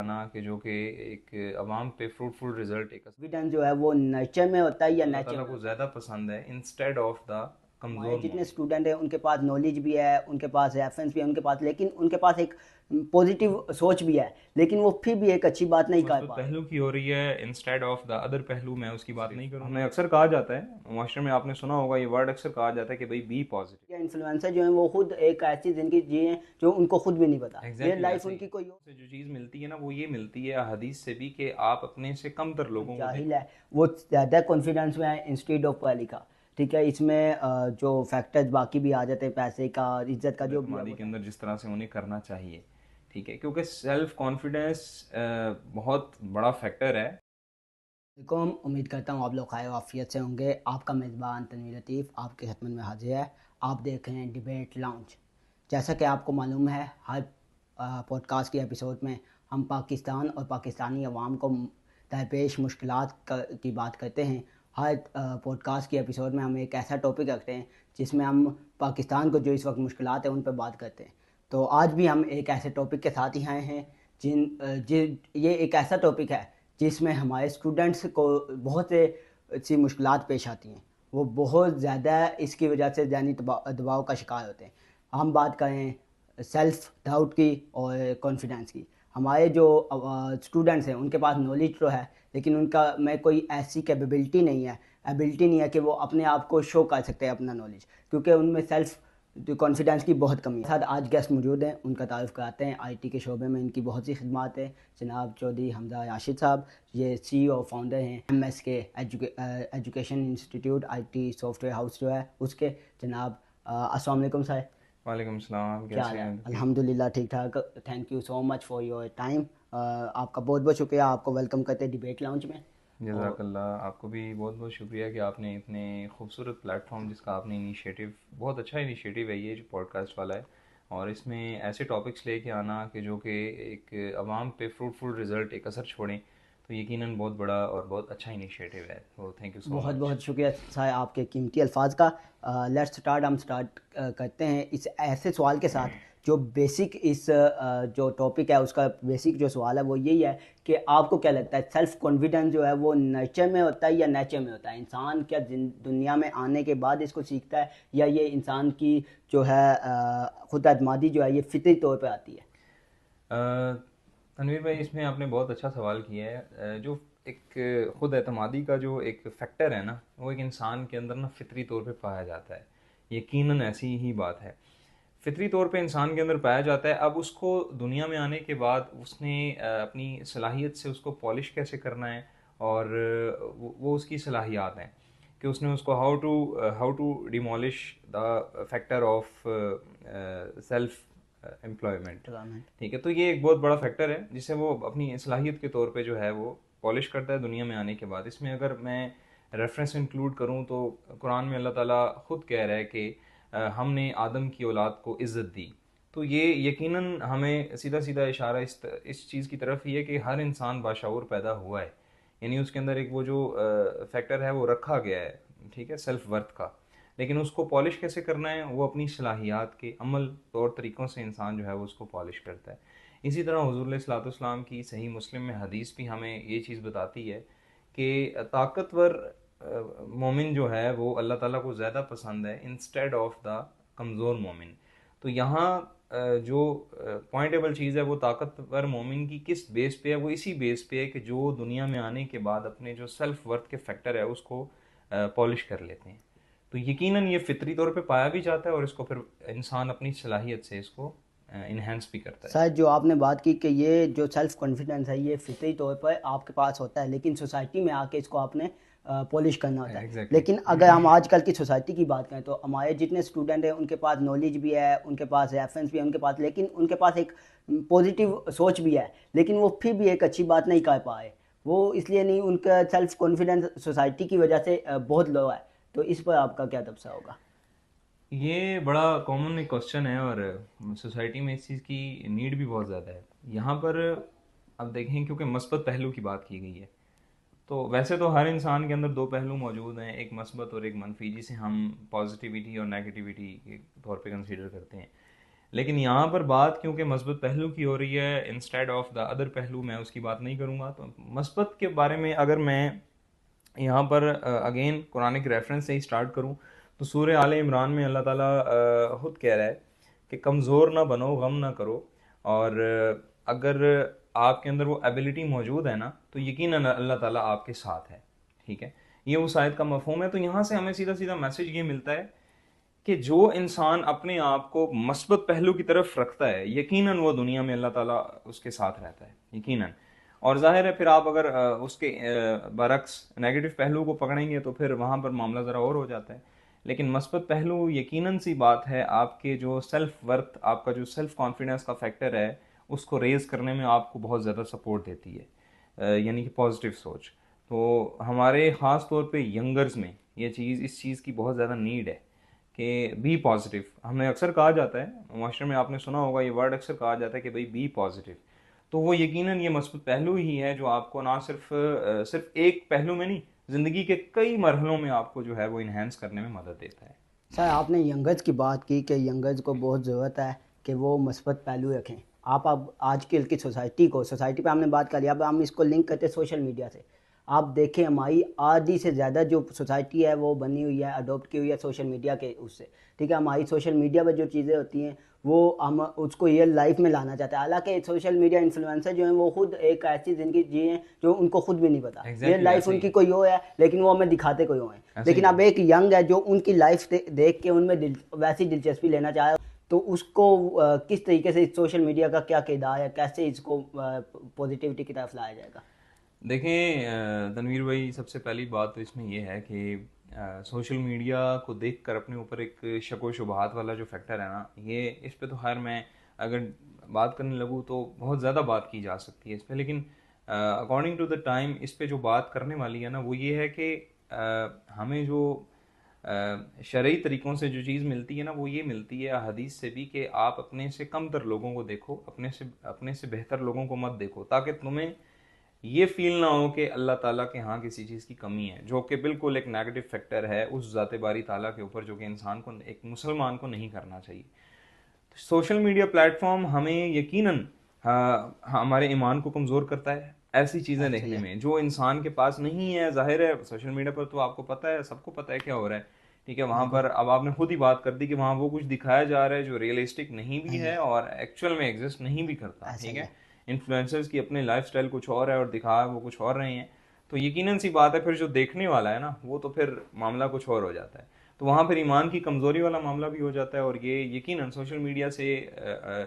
نا کہ جو کہ ایک عوام پہ فروٹفل رزلٹ ایک کانفیڈنس جو ہے وہ نیچر میں ہوتا ہے یا اللہ نیچر تعالیٰ میں کو ہوتا ہے؟ زیادہ پسند ہے انسٹیڈ آف دا ہمارے کمزور جتنے مومن. اسٹوڈنٹ ہیں ان کے پاس نالج بھی ہے، ان کے پاس ریفرنس بھی ہے، ان کے پاس، لیکن ان کے پاس ایک پازیٹیو سوچ بھی ہے، لیکن وہ پھر بھی ایک اچھی بات نہیں کر مثبت پا رہے. پہلو کی ہو رہی ہے انسٹیڈ آف دا ادر پہلو. میں اس کی بات نہیں کروں. ہمیں اکثر کہا جاتا ہے معاشرے میں، آپ نے سنا ہوگا یہ ورڈ اکثر کہا جاتا ہے کہ بھائی بی پازیٹیو. یہ انفلوئنسر جو ہیں وہ خود ایک ایسی زندگی جیے ہیں جو ان کو خود بھی نہیں پتا، یہ ایگزیکٹلی لائف ایسے ان ہی کی کوئی سے جو چیز ملتی ہے نا وہ یہ ملتی ہے حدیث سے بھی کہ آپ اپنے سے کم تر لوگوں کو جاہل دیکھیں. ہے وہ زیادہ کانفیڈنس میں ہے انسٹیڈ آف پڑھا لکھا. ٹھیک ہے، اس میں جو فیکٹرز باقی بھی آ جاتے ہیں، پیسے کا، عزت کا، جو بھی ہے اعتمادی وہ کے اندر جس طرح سے انہیں کرنا چاہیے. ٹھیک ہے، کیونکہ سیلف کانفیڈنس بہت بڑا فیکٹر ہے. علیکم، امید کرتا ہوں آپ لوگ خیر و عافیت سے ہوں گے. آپ کا میزبان تنویر لطیف آپ کے خدمت میں حاضر ہے. آپ دیکھ رہے ہیں ڈیبیٹ لاؤنج. جیسا کہ آپ کو معلوم ہے، ہر پوڈ کاسٹ کے ایپیسوڈ میں ہم پاکستان اور پاکستانی عوام کو درپیش مشکلات کی بات کرتے ہیں. ہر پوڈ کاسٹ کے ایپیسوڈ میں ہم ایک ایسا ٹاپک رکھتے ہیں جس میں ہم پاکستان کو جو اس وقت مشکلات ہیں ان پہ بات کرتے ہیں. تو آج بھی ہم ایک ایسے ٹاپک کے ساتھ ہی آئے ہیں یہ ایک ایسا ٹاپک ہے جس میں ہمارے اسٹوڈنٹس کو بہت سی مشکلات پیش آتی ہیں. وہ بہت زیادہ اس کی وجہ سے ذہنی دباؤ کا شکار ہوتے ہیں. ہم بات کریں سیلف ڈاؤٹ کی اور کانفیڈنس کی. ہمارے جو اسٹوڈنٹس ہیں ان کے پاس نالج تو ہے، لیکن ان کا میں کوئی ایسی ایبلٹی نہیں ہے کہ وہ اپنے آپ کو شو کر سکتے ہیں اپنا نالج، کیونکہ ان میں سیلف کانفیڈنس کی بہت کمی ہے. ساتھ آج گیسٹ موجود ہیں، ان کا تعارف کراتے ہیں. آئی ٹی کے شعبے میں ان کی بہت سی خدمات ہیں. جناب چودھری حمزہ راشد صاحب، یہ سی او فاؤنڈر ہیں ایم ایس کے education institute I T soft where house جو ہے اس کے. جناب السلام علیکم سر. وعلیکم السلام، کیا حال کیسے ہے؟ ہیں؟ الحمدللہ ٹھیک ٹھاک. Thank you so much for your time. آپ کا بہت بہت شکریہ. آپ کو ویلکم کرتے ہیں ڈیبیٹ لاؤنج میں. اور جزاک اللہ. آپ کو بھی بہت بہت شکریہ کہ آپ نے اتنے خوبصورت پلیٹ فارم جس کا آپ نے انیشیٹو، بہت اچھا انیشیٹو ہے یہ جو پوڈ کاسٹ والا ہے، اور اس میں ایسے ٹاپکس لے کے آنا کہ جو کہ ایک عوام پہ فروٹفل رزلٹ ایک اثر چھوڑیں، تو یقیناً بہت بڑا اور بہت اچھا انیشیٹو ہے. تو تھینک یو سو بہت مچ. بہت شکریہ سر آپ کے قیمتی الفاظ کا. Let's start. ہم اسٹارٹ کرتے ہیں اس ایسے سوال کے ساتھ جو بیسک اس جو ٹاپک ہے اس کا بیسک جو سوال ہے وہ یہی ہے کہ آپ کو کیا لگتا ہے سیلف کانفیڈنس جو ہے وہ نیچر میں ہوتا ہے یا نیچر میں ہوتا ہے؟ انسان کیا دنیا میں آنے کے بعد اس کو سیکھتا ہے یا یہ انسان کی جو ہے خود اعتمادی جو ہے یہ فطری طور پہ آتی ہے؟ تنویر بھائی، اس میں آپ نے بہت اچھا سوال کیا ہے. جو ایک خود اعتمادی کا جو ایک فیکٹر ہے نا، وہ ایک انسان کے اندر نا فطری طور پہ پایا جاتا ہے. یقیناً ایسی ہی بات ہے، فطری طور پہ انسان کے اندر پایا جاتا ہے. اب اس کو دنیا میں آنے کے بعد اس نے اپنی صلاحیت سے اس کو پالش کیسے کرنا ہے، اور وہ اس کی صلاحیات ہیں کہ اس نے اس کو how to demolish the factor of self employment. ٹھیک ہے، تو یہ ایک بہت بڑا فیکٹر ہے جسے وہ اپنی صلاحیت کے طور پہ جو ہے وہ پالش کرتا ہے دنیا میں آنے کے بعد. اس میں اگر میں ریفرنس انکلوڈ کروں تو قرآن میں اللہ تعالیٰ خود کہہ رہا ہے کہ ہم نے آدم کی اولاد کو عزت دی. تو یہ یقیناً ہمیں سیدھا سیدھا اشارہ اس چیز کی طرف ہی ہے کہ ہر انسان باشعور پیدا ہوا ہے، یعنی اس کے اندر ایک وہ جو فیکٹر ہے وہ رکھا گیا ہے، ٹھیک ہے، سیلف ورتھ کا. لیکن اس کو پالش کیسے کرنا ہے، وہ اپنی صلاحیات کے عمل طور طریقوں سے انسان جو ہے وہ اس کو پالش کرتا ہے. اسی طرح حضور علیہ الصلوۃ والسلام کی صحیح مسلم میں حدیث بھی ہمیں یہ چیز بتاتی ہے کہ طاقتور مومن جو ہے وہ اللہ تعالیٰ کو زیادہ پسند ہے انسٹیڈ آف دا کمزور مومن. تو یہاں جو پوائنٹیبل چیز ہے وہ طاقتور مومن کی کس بیس پہ ہے، وہ اسی بیس پہ ہے کہ جو دنیا میں آنے کے بعد اپنے جو سیلف ورتھ کے فیکٹر ہے اس کو پالش کر لیتے ہیں. تو یقیناً یہ فطری طور پہ پایا بھی جاتا ہے اور اس کو پھر انسان اپنی صلاحیت سے اس کو انہینس بھی کرتا ہے. سر جو آپ نے بات کی کہ یہ جو سیلف کانفیڈنس ہے یہ فطری طور پر آپ کے پاس ہوتا ہے، لیکن سوسائٹی میں آ کے اس کو آپ نے پالش کرنا ہوتا ہے. ایگزیکٹلی. لیکن اگر ہم آج کل کی سوسائٹی کی بات کریں تو ہمارے جتنے اسٹوڈنٹ ہیں ان کے پاس نالج بھی ہے، ان کے پاس ریفرنس بھی ہے، ان کے پاس، لیکن ان کے پاس ایک پازیٹیو سوچ بھی ہے، لیکن وہ پھر بھی ایک اچھی بات نہیں کر پائے. وہ اس لیے نہیں، ان کا سیلف کانفیڈنس سوسائٹی کی وجہ سے بہت لو ہے. تو اس پر آپ کا کیا تبصرہ ہوگا؟ یہ بڑا کامن ایک کوشچن ہے اور سوسائٹی میں اس چیز کی نیڈ بھی بہت زیادہ ہے. یہاں پر اب دیکھیں کیونکہ مثبت پہلو کی بات کی گئی ہے، تو ویسے تو ہر انسان کے اندر دو پہلو موجود ہیں، ایک مثبت اور ایک منفی، جسے ہم پازیٹیوٹی اور نیگیٹیوٹی کے طور پہ کنسیڈر کرتے ہیں. لیکن یہاں پر بات کیونکہ مثبت پہلو کی ہو رہی ہے انسٹیڈ آف دا ادر پہلو، میں اس کی بات نہیں کروں گا. تو مثبت کے بارے میں اگر میں یہاں پر اگین قرآن کے ریفرنس سے ہی سٹارٹ کروں تو سورہ آل عمران میں اللہ تعالیٰ خود کہہ رہا ہے کہ کمزور نہ بنو، غم نہ کرو، اور اگر آپ کے اندر وہ ایبلٹی موجود ہے نا تو یقیناً اللہ تعالیٰ آپ کے ساتھ ہے. ٹھیک ہے، یہ اس آیت کا مفہوم ہے. تو یہاں سے ہمیں سیدھا سیدھا میسج یہ ملتا ہے کہ جو انسان اپنے آپ کو مثبت پہلو کی طرف رکھتا ہے یقیناً وہ دنیا میں اللہ تعالیٰ اس کے ساتھ رہتا ہے یقیناً. اور ظاہر ہے پھر آپ اگر اس کے برعکس نیگیٹو پہلو کو پکڑیں گے تو پھر وہاں پر معاملہ ذرا اور ہو جاتا ہے. لیکن مثبت پہلو یقیناً سی بات ہے، آپ کے جو سیلف ورتھ، آپ کا جو سیلف کانفیڈنس کا فیکٹر ہے اس کو ریز کرنے میں آپ کو بہت زیادہ سپورٹ دیتی ہے، یعنی کہ پازیٹیو سوچ. تو ہمارے خاص طور پہ ینگرز میں یہ چیز، اس چیز کی بہت زیادہ نیڈ ہے کہ بی پازیٹیو. ہمیں اکثر کہا جاتا ہے معاشرے میں، آپ نے سنا ہوگا یہ ورڈ اکثر کہا جاتا ہے کہ بھائی بی پازیٹیو. تو وہ یقیناً یہ مثبت پہلو ہی ہے جو آپ کو نہ صرف ایک پہلو میں نہیں، زندگی کے کئی مرحلوں میں آپ کو جو ہے وہ انہینس کرنے میں مدد دیتا ہے. سر آپ نے ینگرز کی بات کی کہ ینگرز کو بہت ضرورت ہے کہ وہ مثبت پہلو رکھیں. آپ اب آج کل کی سوسائٹی پہ ہم نے بات کر لیا، اب ہم اس کو لنک کرتے ہیں سوشل میڈیا سے. آپ دیکھیں ہماری آدھی سے زیادہ جو سوسائٹی ہے وہ بنی ہوئی ہے، اڈاپٹ کی ہوئی ہے سوشل میڈیا کے اس سے. ٹھیک ہے، ہماری سوشل میڈیا پہ جو چیزیں ہوتی ہیں وہ ہم اس کو ریئل لائف میں لانا چاہتے ہیں. حالانکہ سوشل میڈیا انفلوئنسر جو ہیں وہ خود ایک ایسی زندگی جی ہیں جو ان کو خود بھی نہیں پتا. ریئل لائف ان کی کوئی اور ہے لیکن وہ ہمیں دکھاتے کوئی اور ہیں. لیکن اب ایک ینگ ہے جو ان کی لائف دیکھ کے ان میں ویسی دلچسپی لینا چاہے تو اس کو کس طریقے سے سوشل میڈیا کا کیا کردار ہے، کیسے اس کو پازیٹیوٹی کی طرف لایا جائے گا؟ دیکھیں تنویر بھائی، سب سے پہلی بات تو اس میں یہ ہے کہ سوشل میڈیا کو دیکھ کر اپنے اوپر ایک شک و شبہات والا جو فیکٹر ہے نا، یہ اس پہ تو خیر میں اگر بات کرنے لگوں تو بہت زیادہ بات کی جا سکتی ہے اس پہ. لیکن اکارڈنگ ٹو دا ٹائم اس پہ جو بات کرنے والی ہے نا وہ یہ ہے کہ ہمیں جو شرعی طریقوں سے جو چیز ملتی ہے نا وہ یہ ملتی ہے حدیث سے بھی کہ آپ اپنے سے کم تر لوگوں کو دیکھو، اپنے سے بہتر لوگوں کو مت دیکھو، تاکہ تمہیں یہ فیل نہ ہو کہ اللہ تعالیٰ کے ہاں کسی چیز کی کمی ہے، جو کہ بالکل ایک نیگیٹو فیکٹر ہے اس ذات باری تعالیٰ کے اوپر، جو کہ انسان کو، ایک مسلمان کو نہیں کرنا چاہیے. سوشل میڈیا پلیٹ فارم ہمیں یقیناً ہمارے ایمان کو کمزور کرتا ہے ایسی چیزیں دیکھنے میں جو انسان کے پاس نہیں ہے. ظاہر ہے سوشل میڈیا پر تو آپ کو پتہ ہے، سب کو پتہ ہے کیا ہو رہا ہے. ٹھیک ہے، وہاں پر اب آپ نے خود ہی بات کر دی کہ وہاں وہ کچھ دکھایا جا رہا ہے جو ریئلسٹک نہیں بھی ہے اور ایکچوئل میں ایگزسٹ نہیں بھی کرتا. ٹھیک ہے، انفلوئنسرز کی اپنے لائف سٹائل کچھ اور ہے اور دکھا وہ کچھ اور رہے ہیں. تو یقیناً سی بات ہے پھر جو دیکھنے والا ہے نا وہ تو پھر معاملہ کچھ اور ہو جاتا ہے. تو وہاں پھر ایمان کی کمزوری والا معاملہ بھی ہو جاتا ہے. اور یہ یقیناً سوشل میڈیا سے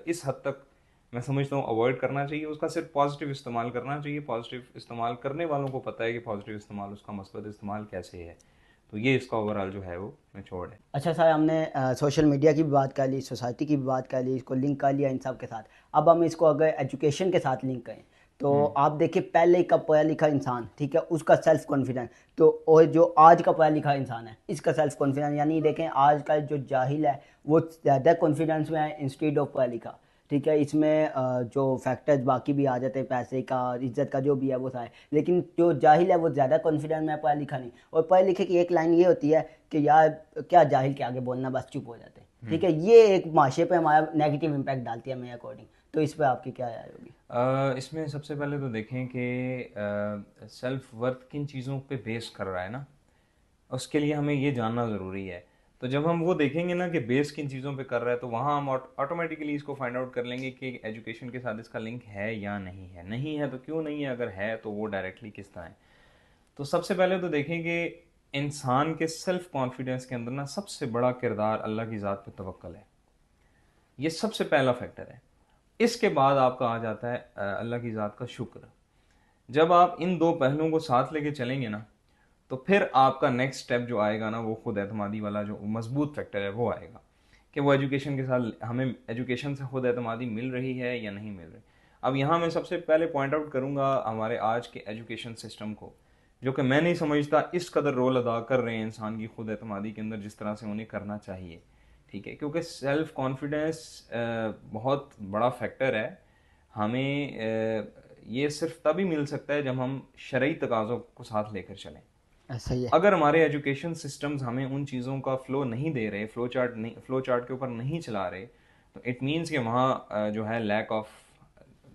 اس حد تک میں سمجھتا ہوں اوائڈ کرنا چاہیے، اس کا صرف پازیٹیو استعمال کرنا چاہیے. پازیٹیو استعمال کرنے والوں کو پتہ ہے کہ پازیٹیو استعمال اس کا مثبت استعمال کیسے ہے. تو یہ اس کا اوورآل جو ہے وہ نچوڑ ہے. اچھا سر، ہم نے سوشل میڈیا کی بھی بات کر لی، سوسائٹی کی بھی بات کر لی، اس کو لنک کر لیا ان سب کے ساتھ. اب ہم اس کو اگر ایجوکیشن کے ساتھ لنک کریں تو آپ دیکھیں پہلے کا پڑھا لکھا انسان، ٹھیک ہے، اس کا سیلف کانفیڈنس تو، اور جو آج کا پڑھا لکھا انسان ہے اس کا سیلف کانفیڈنس، یعنی دیکھیں آج کا جو جاہل ہے وہ زیادہ کانفیڈنس میں ہے انسٹیڈ آف پڑھا لکھا. ٹھیک ہے، اس میں جو فیکٹرز باقی بھی آ جاتے ہیں، پیسے کا، عزت کا، جو بھی ہے وہ سارے. لیکن جو جاہل ہے وہ زیادہ کانفیڈنس میں ہے، پڑھا لکھا نہیں. اور پڑھے لکھے کی ایک لائن یہ ہوتی ہے کہ یار کیا جاہل کے آگے بولنا، بس چپ ہو جاتے ہیں. ٹھیک ہے، یہ ایک معاشرے پہ ہمارا نیگیٹو امپیکٹ ڈالتی ہے میرے اکارڈنگ. تو اس پہ آپ کی کیا رائے ہوگی؟ اس میں سب سے پہلے تو دیکھیں کہ سیلف ورتھ کن چیزوں پہ بیس کر رہا ہے نا، اس کے لیے ہمیں یہ جاننا ضروری ہے. تو جب ہم وہ دیکھیں گے نا کہ بیس کن چیزوں پہ کر رہا ہے تو وہاں ہم آٹومیٹیکلی اس کو فائنڈ آؤٹ کر لیں گے کہ ایجوکیشن کے ساتھ اس کا لنک ہے یا نہیں ہے. نہیں ہے تو کیوں نہیں ہے، اگر ہے تو وہ ڈائریکٹلی کس طرح ہے. تو سب سے پہلے تو دیکھیں کہ انسان کے سیلف کانفیڈنس کے اندر نا سب سے بڑا کردار اللہ کی ذات پہ توکل ہے. یہ سب سے پہلا فیکٹر ہے. اس کے بعد آپ کا آ جاتا ہے اللہ کی ذات کا شکر. جب آپ ان دو پہلوؤں کو ساتھ لے کے چلیں گے نا تو پھر آپ کا نیکسٹ سٹیپ جو آئے گا نا وہ خود اعتمادی والا جو مضبوط فیکٹر ہے وہ آئے گا کہ وہ ایجوکیشن کے ساتھ ہمیں ایجوکیشن سے خود اعتمادی مل رہی ہے یا نہیں مل رہی. اب یہاں میں سب سے پہلے پوائنٹ آؤٹ کروں گا ہمارے آج کے ایجوکیشن سسٹم کو، جو کہ میں نہیں سمجھتا اس قدر رول ادا کر رہے ہیں انسان کی خود اعتمادی کے اندر جس طرح سے انہیں کرنا چاہیے. ٹھیک ہے، کیونکہ سیلف کانفیڈنس بہت بڑا فیکٹر ہے. ہمیں یہ صرف تبھی مل سکتا ہے جب ہم شرعی تقاضوں کو ساتھ لے کر چلیں. صحیح ہے. اگر ہمارے ایجوکیشن سسٹمز ہمیں ان چیزوں کا فلو نہیں دے رہے، فلو چارٹ کے اوپر نہیں چلا رہے، تو اٹ مینس کہ وہاں جو ہے لیک آف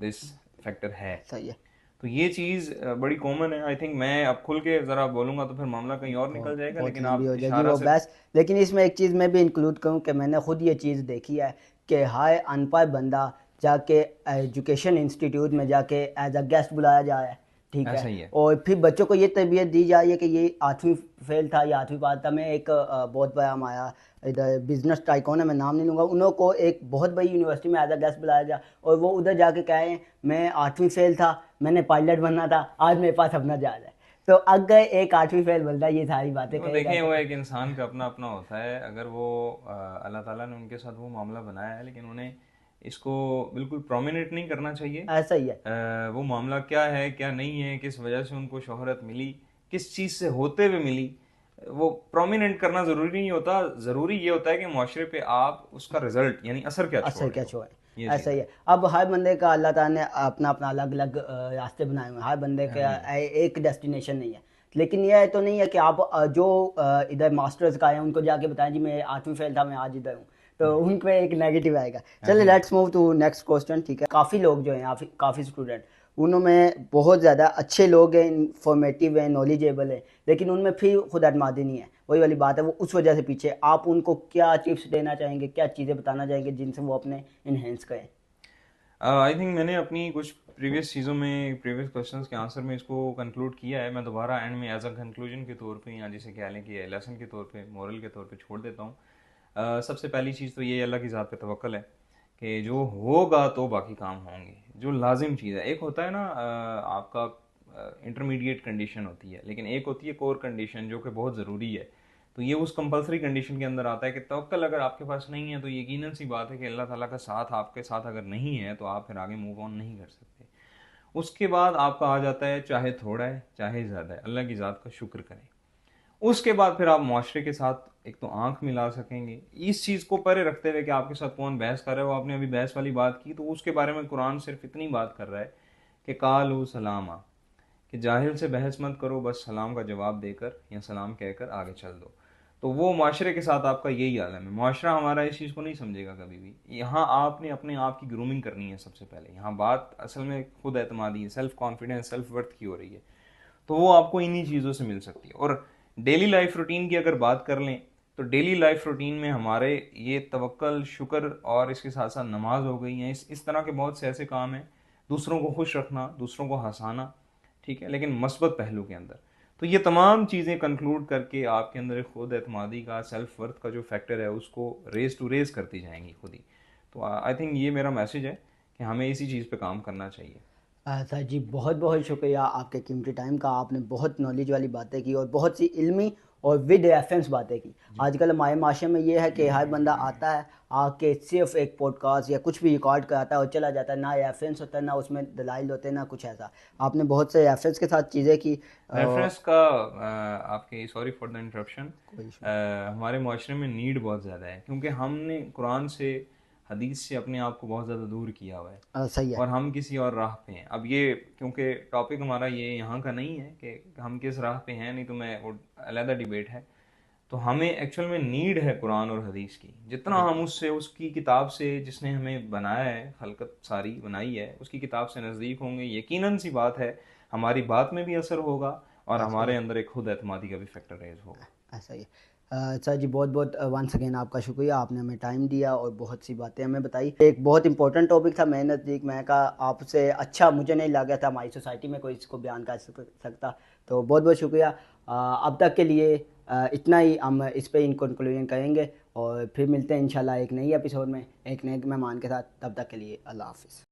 دس فیکٹر ہے. صحیح ہے. تو یہ چیز بڑی کامن ہے. آئی تھنک میں اب کھل کے ذرا بولوں گا تو پھر معاملہ کہیں اور نکل جائے گا, بہت لیکن آپ لمبی ہو جائے گی اشارہ وہ سے بحث. لیکن اس میں ایک چیز میں بھی انکلوڈ کروں کہ میں نے خود یہ چیز دیکھی ہے کہ ہائے ان پڑھ بندہ جا کے ایجوکیشن انسٹیٹیوٹ میں جا کے ایز اے گیسٹ بلایا جائے, ٹھیک ہے, ایسا ہی ہے. اور پھر بچوں کو یہ تربیت دی جائے کہ یہ 8ویں فیل تھا یا 8ویں پاس تھا. میں ایک بہت بڑا ہمارا ادھر بزنس ٹائکون ہے, میں نام نہیں لوں گا, انہوں کو ایک بہت بڑی یونیورسٹی میں ایز اے گیسٹ بلایا جائے اور وہ ادھر جا کے کہیں میں 8ویں فیل تھا, میں نے پائلٹ بننا تھا, آج میرے پاس اپنا جہاز ہے. تو اگر ایک 8ویں فیل بندہ یہ ساری باتیں کہے گا, دیکھیں وہ ایک انسان کا اپنا اپنا ہوتا ہے. اگر وہ اللہ تعالیٰ نے ان کے ساتھ وہ معاملہ بنایا ہے, لیکن انہیں اس کو بالکل پرومیننٹ نہیں کرنا چاہیے. ایسا ہی ہے. وہ معاملہ کیا ہے کیا نہیں ہے, کس وجہ سے ان کو شہرت ملی, کس چیز سے ہوتے ہوئے ملی, وہ پرومیننٹ کرنا ضروری نہیں ہوتا. ضروری یہ ہوتا ہے کہ معاشرے پہ آپ اس کا رزلٹ یعنی اثر کیا چھوڑ رہے ہو. ایسا ہی ہے. اب ہر بندے کا اللہ تعالیٰ نے اپنا اپنا الگ الگ راستے بنائے ہوئے ہیں, ہر بندے کا ایک ڈیسٹینیشن نہیں ہے. لیکن یہ تو نہیں ہے کہ آپ جو ادھر ماسٹرز کا ہیں ان کو جا کے بتائیں جی میں 8ویں فیل تھا, میں آج ادھر ہوں, تو ان پہ ایک نیگیٹو آئے گا. چلے let's move to next question, ٹھیک ہے. کافی لوگ جو ہیں, کافی اسٹوڈنٹ, انہوں میں بہت زیادہ اچھے لوگ ہیں, انفارمیٹیو ہیں, نالجیبل ہیں, لیکن ان میں پھر خود اعتمادی نہیں ہے. وہی والی بات ہے, وہ اس وجہ سے پیچھے. آپ ان کو کیا ٹپس دینا چاہیں گے, کیا چیزیں بتانا چاہیں گے جن سے وہ اپنے انہینس کریں؟ آئی تھنک میں نے اپنی کچھ پریویس چیزوں میں, پریویس کوشچنس کے آنسر میں اس کو کنکلوڈ کیا ہے. میں دوبارہ اینڈ میں ایز اے کنکلوژن کے طور پہ یا جسے کہہ لیں کہ لیسن کے طور پہ, مورل کے طور پہ چھوڑ دیتا ہوں. سب سے پہلی چیز تو یہ اللہ کی ذات پہ توکل ہے کہ جو ہوگا تو باقی کام ہوں گے. جو لازم چیز ہے, ایک ہوتا ہے نا آپ کا انٹرمیڈیٹ کنڈیشن ہوتی ہے, لیکن ایک ہوتی ہے کور کنڈیشن جو کہ بہت ضروری ہے. تو یہ اس کمپلسری کنڈیشن کے اندر آتا ہے کہ توکل اگر آپ کے پاس نہیں ہے تو یقیناً سی بات ہے کہ اللہ تعالیٰ کا ساتھ آپ کے ساتھ اگر نہیں ہے تو آپ پھر آگے موو آن نہیں کر سکتے. اس کے بعد آپ کا آ جاتا ہے چاہے تھوڑا ہے چاہے زیادہ ہے, اللہ کی ذات کا شکر کریں. اس کے بعد پھر آپ معاشرے کے ساتھ ایک تو آنکھ ملا سکیں گے. اس چیز کو پرے رکھتے ہوئے کہ آپ کے ساتھ کون بحث کر رہا ہے, وہ آپ نے ابھی بحث والی بات کی, تو اس کے بارے میں قرآن صرف اتنی بات کر رہا ہے کہ قالوا سلاما, کہ جاہل سے بحث مت کرو, بس سلام کا جواب دے کر یا سلام کہہ کر آگے چل دو. تو وہ معاشرے کے ساتھ آپ کا یہی عالم ہے. معاشرہ ہمارا اس چیز کو نہیں سمجھے گا کبھی بھی. یہاں آپ نے اپنے آپ کی گرومنگ کرنی ہے سب سے پہلے. یہاں بات اصل میں خود اعتمادی ہے, سیلف کانفیڈنس, سیلف ورتھ کی ہو رہی ہے. تو وہ آپ کو انہی چیزوں سے مل سکتی ہے. اور ڈیلی لائف روٹین کی اگر بات کر لیں تو ڈیلی لائف روٹین میں ہمارے یہ توکل, شکر اور اس کے ساتھ ساتھ نماز ہو گئی ہیں. اس طرح کے بہت سے ایسے کام ہیں, دوسروں کو خوش رکھنا, دوسروں کو ہنسانا, ٹھیک ہے, لیکن مثبت پہلو کے اندر. تو یہ تمام چیزیں کنکلوڈ کر کے آپ کے اندر خود اعتمادی کا, سیلف ورتھ کا جو فیکٹر ہے اس کو ریز ٹو ریز کرتی جائیں گی خود ہی. تو آئی تھنک یہ میرا میسیج ہے کہ ہمیں اسی چیز پہ کام کرنا چاہیے. سر جی بہت بہت شکریہ آپ کے قیمتی ٹائم کا. آپ نے بہت نالج والی باتیں کی اور بہت سی علمی اور ود ریفرنس باتیں کی. آج کل ہمارے معاشرے میں یہ ہے کہ ہر بندہ آتا ہے, آ کے صرف ایک پوڈ کاسٹ یا کچھ بھی ریکارڈ کراتا ہے اور چلا جاتا ہے, نہ ریفرنس ہوتا ہے, نہ اس میں دلائل ہوتے ہیں, نہ کچھ ایسا. آپ نے بہت سے ریفرنس کے ساتھ چیزیں کی. ریفرنس کا آپ کی, سوری فار دا انٹرپشن, ہمارے معاشرے میں نیڈ بہت زیادہ ہے کیونکہ ہم نے قرآن سے, حدیث سے اپنے آپ کو بہت زیادہ دور کیا ہوا ہے. صحیح ہے. اور ہم کسی اور راہ پہ ہیں. اب یہ کیونکہ ٹاپک ہمارا یہ یہاں کا نہیں ہے کہ ہم کس راہ پہ ہیں, نہیں تو میں علیحدہ ڈیبیٹ ہے. تو ہمیں ایکچوئل میں نیڈ ہے قرآن اور حدیث کی. جتنا ہم اس سے, اس کی کتاب سے, جس نے ہمیں بنایا ہے, خلقت ساری بنائی ہے, اس کی کتاب سے نزدیک ہوں گے, یقیناً سی بات ہے ہماری بات میں بھی اثر ہوگا اور ہمارے اندر ایک خود اعتمادی کا بھی فیکٹر ریز ہوگا. ایسا ہی ہے. سر جی بہت بہت ونس اگین آپ کا شکریہ. آپ نے ہمیں ٹائم دیا اور بہت سی باتیں ہمیں بتائی. ایک بہت امپورٹنٹ ٹاپک تھا میرے نزدیک. میں کہا آپ سے اچھا مجھے نہیں لگا تھا ہماری سوسائٹی میں کوئی اس کو بیان کر سکتا. تو بہت بہت شکریہ. اب تک کے لیے اتنا ہی. ہم اس پہ ان کنکلوژن کریں گے اور پھر ملتے ہیں انشاءاللہ ایک نئی ایپیسوڈ میں ایک نئے مہمان کے ساتھ. تب تک کے لیے اللہ حافظ.